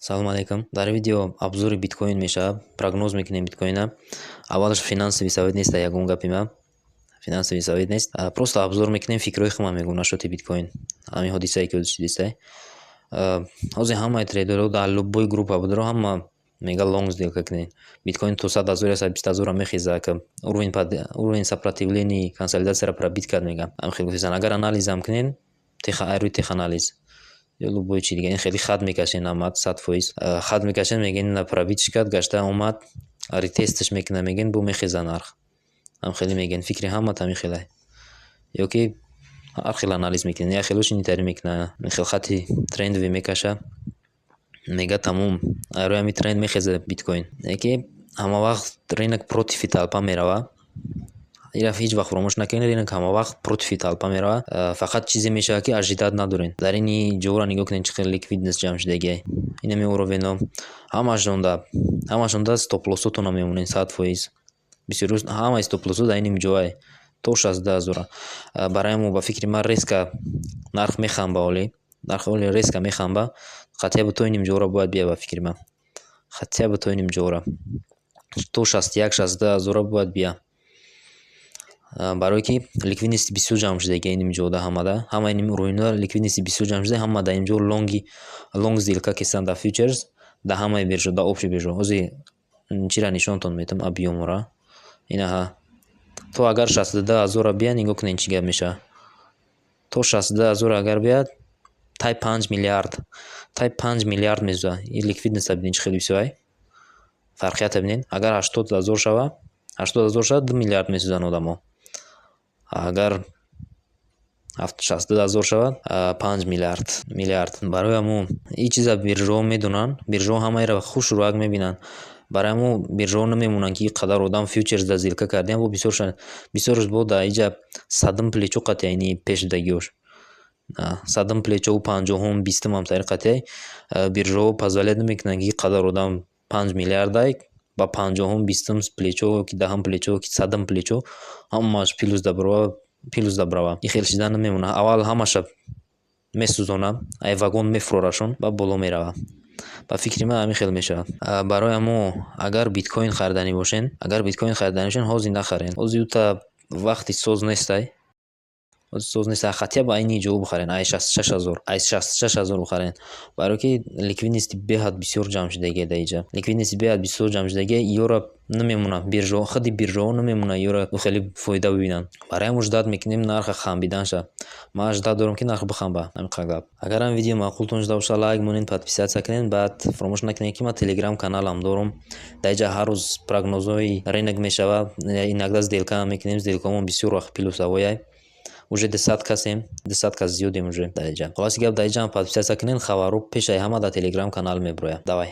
Салом алейкум. Дар видео обзори биткоин мешавад. Прогноз мекунем биткоина. Аввалаш финансовӣ савид нест, ягон гапи ман. Финансовӣ савид нест. Просто обзор мекунем, фикрҳои худам мегӯям нашоти биткоин. Ҳамин ҳодисае ки шудистай. Ҳозир ҳамаи трейдерҳо дар любой группа будро ҳама мега лонг сделка кунед. Биткоин то 100 000 120 000 мехезад ки уровень сопротивлении консолидацияро пробит кард мегам. Ам хеле гуфтан агар анализам кунед, рӯи теханализ ё любой чи дига, ин хеле хат мекашен амад 100%. Хат мекашен мегин на пробитш кард, гашта омад, ретестш мекунад, мегин бу мехеза нарх. Ам хеле мегин фикри ҳама тамин хеле. Ё ки ҳар хел анализ мекунад, я хелош ин тари мекунад, ин хел хати трендовӣ мекаша. Мега тамом, рӯи ҳамин тренд мехеза биткоин. Яке ҳама вақт рынок против толпа мерава. Ира ҳеҷ вақт фаромӯш накунед, рынок ҳама вақт против толпа мерава. Фақат чизе мешавад ки ажидат надорен. Дар ини ҷоро нигоҳ кунед чӣ хел ликвидност ҷамъ шудагиай. Инами уровено ҳамашонда стоп-лоссотона мемонед 100%. Бисёр ҳамаи стоп-лоссо дар ини ҷоае то 60000. Барои мо ба фикри ман резка нарх мехамба, оли резка мехамба. Хотя бы то иним ҷора бояд бия ба фикри ман. Хотя бы то иним ҷора. То 61-62000 бояд бия. Барое ки ликвидности бисёр ҷамъ шудагиай иним ҷода ҳамада. Ҳама иним уровино ликвидности бисёр ҷамъ шуда, ҳама дар ин ҷо лонг сделка кесанд дар фьючерс, дар ҳамаи биржо, дар опши биржо. Ҳозир чира нишонтон метам объёмора. Инаҳа. То агар 62000 бия, нигоҳ кунед чӣ гап мешавад. То 62000 агар бияд, тай 5 миллиард месозад. Ин ликвидността бинед чӣ хел бисёр. Фарқиятта бинед. Агар 80000 шавад, 2 миллиард месозанд одамо. Агар 60000 шавад, 5 миллиард. Барои ҳамон ин чиза биржаҳо медонанд. Биржаҳо ҳамаеро хуш рӯяк мебинанд. Барои ҳамон биржаҳо намемонанд ки ин қадар одам фьючерсда зилка кардиан, бо бисёр рӯз дар инҷа садум плечо қатъияй ини пешдагиёш. Садум плечо 50-ум 20-ум ҳам тари қатъияй. Биржаҳо позволят намекунанд ки ин қадар одам 5 миллиардай ба 50-ум 20-ум плечо ки 10-ум плечо ки 100-ум плечо ҳамааш пилузда брава. Ин хел чиза намемонад. Аввал ҳамаша месӯзонад, ай вагон мефурорашон, баъд боло мерава. Ба фикри ман ҳамин хел мешавад. Барои ҳамо агар биткоин хариданӣ бошен, ҳозир нахарен. Ҳозир юта вақти соз нестай. Хотя ба ини ҷо бихарен, ай 66000 бихарен. Барое ки ликвидности беҳад бисёр ҷамъ шудагиай дар инҷа. Ликвидности беҳад бисёр ҷамъ шудагиай, ёра намемонад. Худи биржаҳо намемонанд ёра хеле фоида бибинанд. Барои ҳамон ждат мекунем нарха хамбидан шавад. Ман ждат дорам ки нарх бихамба. Ҳамин қадр гап. Агар ҳамин видео маъқултон шуда боша, лайк монед, подписатсия кунед. Баъд фаромӯш накунед ки ман телеграм каналам дорам. Дар инҷа ҳар рӯз прогнозҳои рынок мешавад. Иногда сделка мекунем. Сделкаҳомон бисёр вақт плюсовояй. Уже десяткасем, десятка зиёдем уже дар инҷа. Холаси гап дар инҷа подписатсия кунед, хабарҳо пешаи ҳама дар телеграм канал меброяд. Давай.